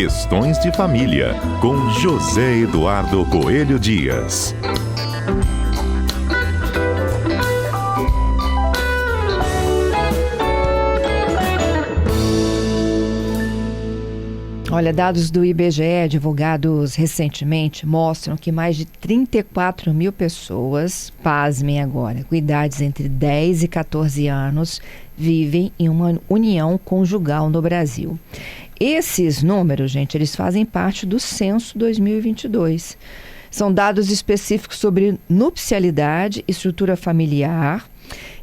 Questões de Família, com José Eduardo Coelho Dias. Olha, dados do IBGE divulgados recentemente mostram que mais de 34 mil pessoas, pasmem agora, com idades entre 10 e 14 anos, vivem em uma união conjugal no Brasil. Esses números, gente, eles fazem parte do Censo 2022. São dados específicos sobre nupcialidade, estrutura familiar.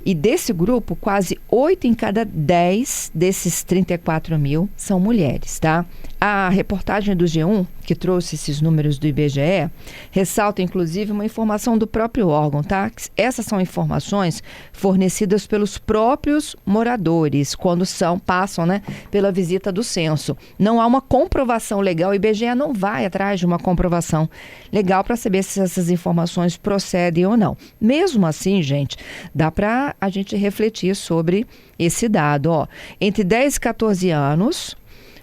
E desse grupo, quase 8 em cada 10 desses 34 mil são mulheres, tá? A reportagem do G1, que trouxe esses números do IBGE, ressalta, inclusive, uma informação do próprio órgão, tá? Essas são informações fornecidas pelos próprios moradores, quando passam, né, pela visita do censo. Não há uma comprovação legal, o IBGE não vai atrás de uma comprovação legal para saber se essas informações procedem ou não. Mesmo assim, gente, dá para a gente refletir sobre esse dado, ó. Entre 10 e 14 anos,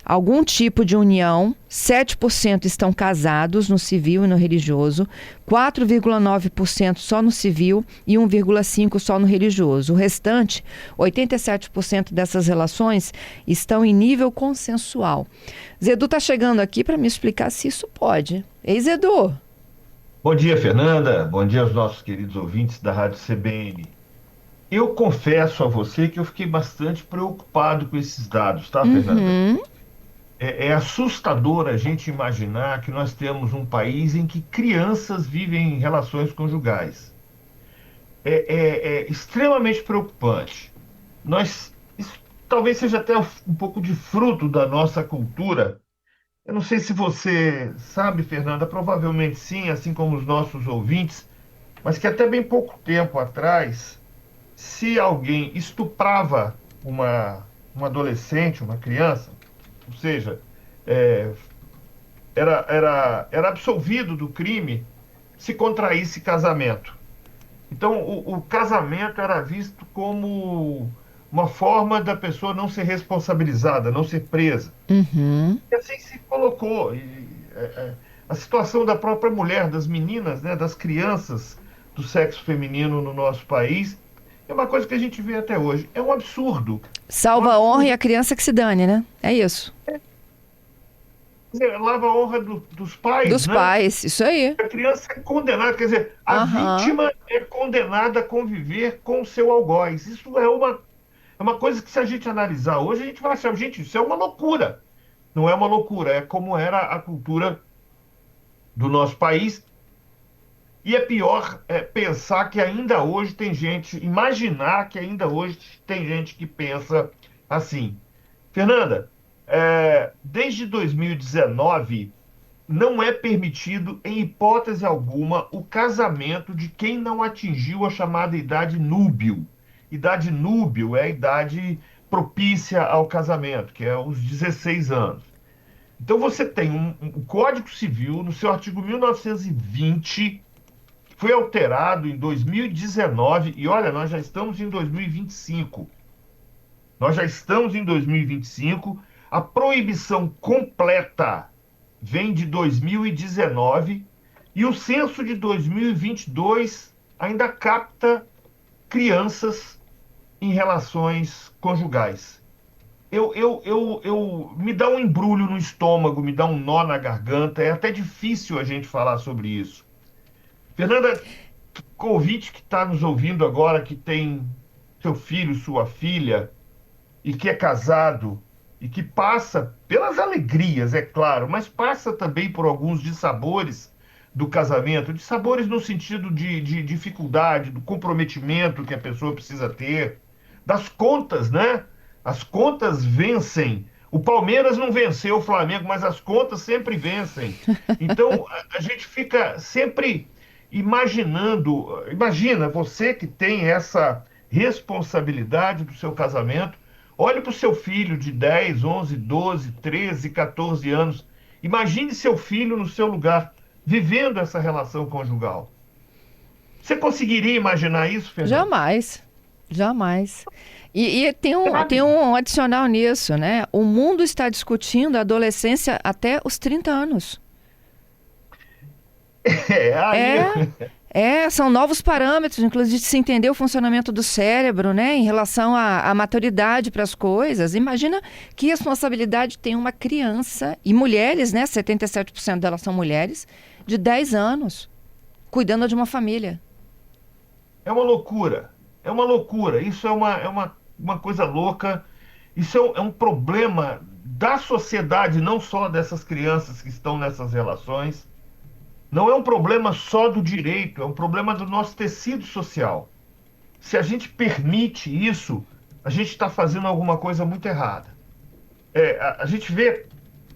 algum tipo de união, 7% estão casados no civil e no religioso, 4,9% só no civil e 1,5% só no religioso. O restante, 87% dessas relações, estão em nível consensual. Zedu está chegando aqui para me explicar se isso pode. Ei, Zedu! Bom dia, Fernanda. Bom dia aos nossos queridos ouvintes da Rádio CBN. Eu confesso a você que eu fiquei bastante preocupado com esses dados, tá, Fernanda? É assustador a gente imaginar que nós temos um país em que crianças vivem em relações conjugais. É extremamente preocupante. Isso talvez seja até um pouco de fruto da nossa cultura. Eu não sei se você sabe, Fernanda, provavelmente sim, assim como os nossos ouvintes, mas que até bem pouco tempo atrás, se alguém estuprava uma adolescente, uma criança, ou seja, era absolvido do crime se contraísse casamento. Então, o casamento era visto como uma forma da pessoa não ser responsabilizada, não ser presa. E assim se colocou. A situação da própria mulher, das meninas, né, das crianças do sexo feminino no nosso país, é uma coisa que a gente vê até hoje. É um absurdo. Salva a honra e a criança que se dane, né? É isso. Lava a honra dos pais, Dos né? pais, isso aí. A criança é condenada, quer dizer, a vítima é condenada a conviver com o seu algoz. Isso é uma coisa que, se a gente analisar hoje, a gente vai achar, gente, isso é uma loucura. Não é uma loucura, é como era a cultura do nosso país. E é pior pensar que ainda hoje tem gente, imaginar que ainda hoje tem gente que pensa assim. Fernanda, desde 2019, não é permitido, em hipótese alguma, o casamento de quem não atingiu a chamada idade núbil. Idade núbil é a idade propícia ao casamento, que é os 16 anos. Então você tem um Código Civil, no seu artigo 1920, que foi alterado em 2019, e olha, nós já estamos em 2025. Nós já estamos em 2025, a proibição completa vem de 2019 e o censo de 2022 ainda capta crianças em relações conjugais. Me dá um embrulho no estômago, me dá um nó na garganta, é até difícil a gente falar sobre isso. Fernanda, ouvinte que está nos ouvindo agora, que tem seu filho, sua filha, e que é casado, e que passa pelas alegrias, é claro, mas passa também por alguns dissabores do casamento, dissabores no sentido de dificuldade, do comprometimento que a pessoa precisa ter, das contas, né? As contas vencem. O Palmeiras não venceu o Flamengo, mas as contas sempre vencem. Então, a gente fica sempre imaginando. Imagina, você que tem essa responsabilidade do seu casamento, olhe para o seu filho de 10, 11, 12, 13, 14 anos. Imagine seu filho no seu lugar, vivendo essa relação conjugal. Você conseguiria imaginar isso, Fernanda? Jamais. Jamais. E tem um adicional nisso, né? O mundo está discutindo a adolescência até os 30 anos. Aí. São novos parâmetros, inclusive de se entender o funcionamento do cérebro, né, em relação à maturidade para as coisas. Imagina que responsabilidade tem uma criança, e mulheres, né, 77% delas são mulheres, de 10 anos, cuidando de uma família. É uma loucura. É uma loucura. Isso é uma coisa louca. Isso é um problema da sociedade, não só dessas crianças que estão nessas relações. Não é um problema só do direito, é um problema do nosso tecido social. Se a gente permite isso, a gente está fazendo alguma coisa muito errada. A gente vê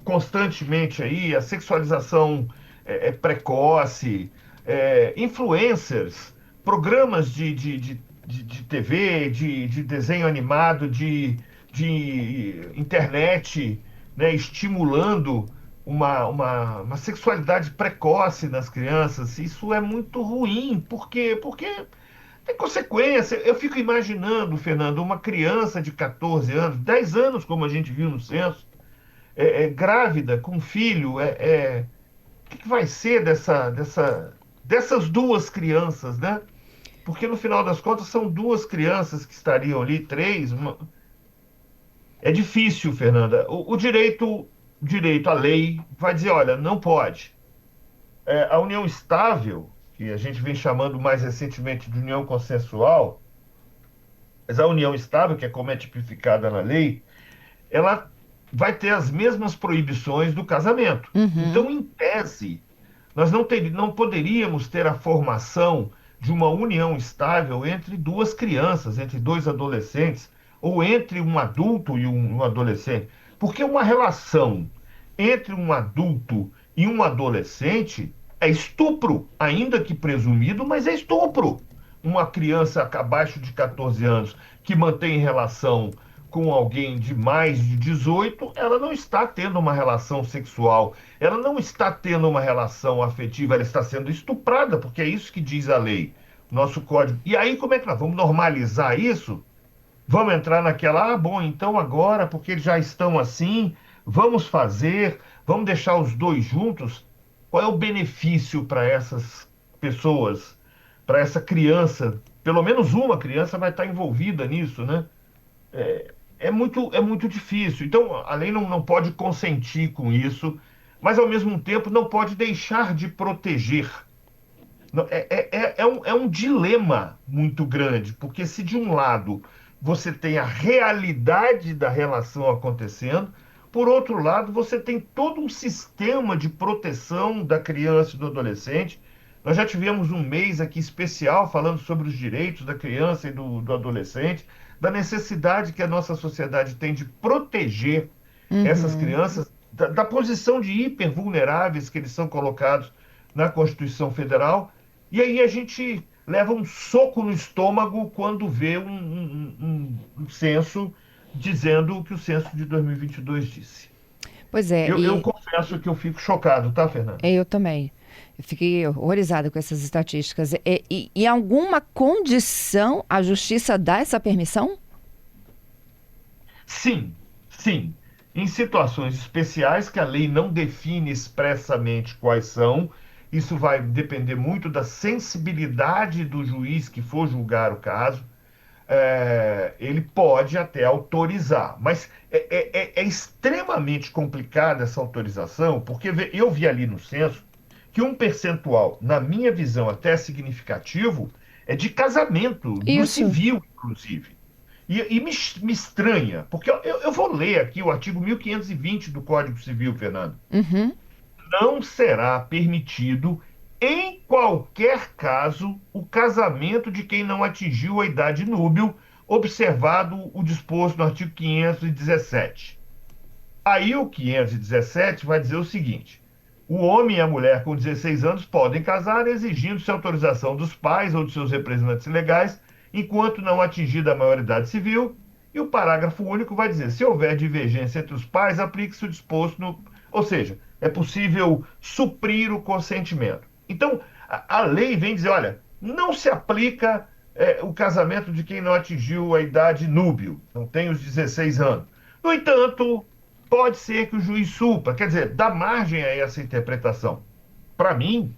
constantemente aí a sexualização precoce, influencers, programas de TV, de desenho animado, de internet, né, estimulando uma sexualidade precoce nas crianças. Isso é muito ruim. Por quê? Porque tem consequência. Eu fico imaginando, Fernando, uma criança de 14 anos, 10 anos, como a gente viu no censo, grávida, com um filho. O que vai ser dessas duas crianças, né? Porque no final das contas são duas crianças que estariam ali, três. É difícil, Fernanda. O direito, a lei, vai dizer, olha, não pode. A união estável, que a gente vem chamando mais recentemente de união consensual, mas a união estável, que é como é tipificada na lei, ela vai ter as mesmas proibições do casamento. Então, em tese, nós não poderíamos ter a formação de uma união estável entre duas crianças, entre dois adolescentes, ou entre um adulto e um adolescente. Porque uma relação entre um adulto e um adolescente é estupro, ainda que presumido, mas é estupro. Uma criança abaixo de 14 anos que mantém relação com alguém de mais de 18, ela não está tendo uma relação sexual, ela não está tendo uma relação afetiva, ela está sendo estuprada, porque é isso que diz a lei, nosso código. E aí, como é que nós vamos normalizar isso? Vamos entrar naquela, bom, então agora, porque eles já estão assim, vamos deixar os dois juntos? Qual é o benefício para essas pessoas, para essa criança? Pelo menos uma criança vai estar envolvida nisso, né? É muito difícil. Então, a lei não pode consentir com isso, mas, ao mesmo tempo, não pode deixar de proteger. É um dilema muito grande, porque se, de um lado, você tem a realidade da relação acontecendo, por outro lado, você tem todo um sistema de proteção da criança e do adolescente. Nós já tivemos um mês aqui especial falando sobre os direitos da criança e do adolescente, da necessidade que a nossa sociedade tem de proteger essas crianças, da posição de hipervulneráveis que eles são colocados na Constituição Federal. E aí a gente leva um soco no estômago quando vê um censo dizendo o que o censo de 2022 disse. Pois é. Eu confesso que eu fico chocado, tá, Fernanda? Eu também. Eu fiquei horrorizada com essas estatísticas. Em alguma condição a justiça dá essa permissão? Sim, sim. Em situações especiais que a lei não define expressamente quais são, isso vai depender muito da sensibilidade do juiz que for julgar o caso. Ele pode até autorizar, mas é extremamente complicada essa autorização, porque eu vi ali no censo que um percentual, na minha visão até significativo, é de casamento, no Isso. civil, inclusive. E me estranha, porque eu vou ler aqui o artigo 1520 do Código Civil, Fernando. Não será permitido, em qualquer caso, o casamento de quem não atingiu a idade núbil, observado o disposto no artigo 517. Aí o 517 vai dizer o seguinte: o homem e a mulher com 16 anos podem casar, exigindo-se autorização dos pais ou de seus representantes legais, enquanto não atingida a maioridade civil. E o parágrafo único vai dizer: se houver divergência entre os pais, aplique-se o disposto no... Ou seja, é possível suprir o consentimento. Então, a lei vem dizer, olha, não se aplica o casamento de quem não atingiu a idade núbil, não tem os 16 anos. No entanto, pode ser que o juiz supra, quer dizer, dá margem a essa interpretação. Para mim,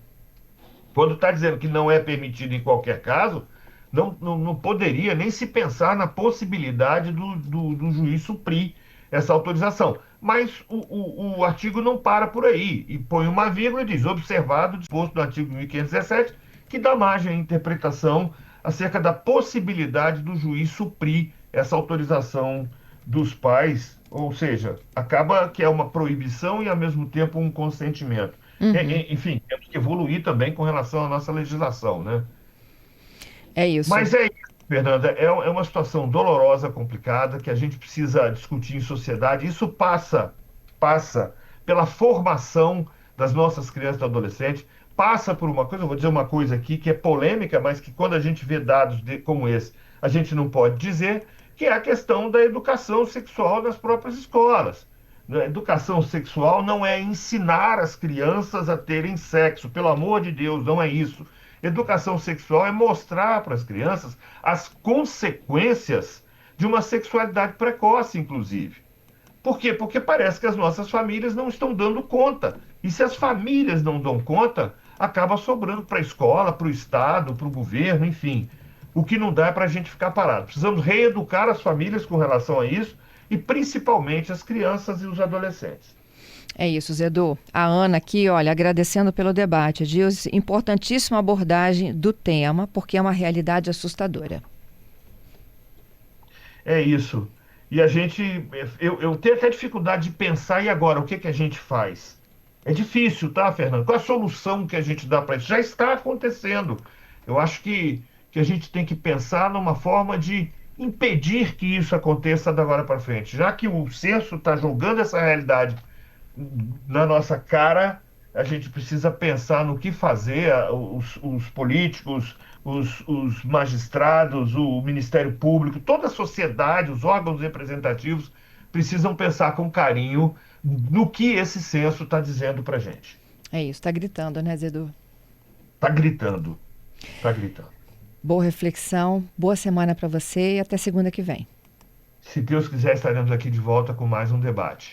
quando está dizendo que não é permitido em qualquer caso, não poderia nem se pensar na possibilidade do juiz suprir essa autorização. Mas o artigo não para por aí e põe uma vírgula e diz: observado o disposto no artigo 1517, que dá margem à interpretação acerca da possibilidade do juiz suprir essa autorização dos pais, ou seja, acaba que é uma proibição e ao mesmo tempo um consentimento. Enfim, temos que evoluir também com relação à nossa legislação, né? É isso. Mas é isso, Fernanda, é uma situação dolorosa, complicada, que a gente precisa discutir em sociedade. Isso passa pela formação das nossas crianças e adolescentes, passa por uma coisa, eu vou dizer uma coisa aqui que é polêmica, mas que quando a gente vê dados como esse, a gente não pode dizer, que é a questão da educação sexual nas próprias escolas. A educação sexual não é ensinar as crianças a terem sexo, pelo amor de Deus, não é isso. Educação sexual é mostrar para as crianças as consequências de uma sexualidade precoce, inclusive. Por quê? Porque parece que as nossas famílias não estão dando conta. E se as famílias não dão conta, acaba sobrando para a escola, para o Estado, para o governo, enfim. O que não dá é para a gente ficar parado. Precisamos reeducar as famílias com relação a isso e principalmente as crianças e os adolescentes. É isso, Zedu. A Ana aqui, olha, agradecendo pelo debate. Diz importantíssima abordagem do tema, porque é uma realidade assustadora. É isso. E eu tenho até dificuldade de pensar, e agora, o que a gente faz? É difícil, tá, Fernando? Qual a solução que a gente dá para isso? Já está acontecendo. Eu acho que a gente tem que pensar numa forma de impedir que isso aconteça da agora para frente. Já que o censo está jogando essa realidade na nossa cara, a gente precisa pensar no que fazer, os políticos, os magistrados, o Ministério Público, toda a sociedade, os órgãos representativos precisam pensar com carinho no que esse censo está dizendo para a gente. É isso, está gritando, né, Zedu? Está gritando, está gritando. Boa reflexão, boa semana para você e até segunda que vem. Se Deus quiser, estaremos aqui de volta com mais um debate.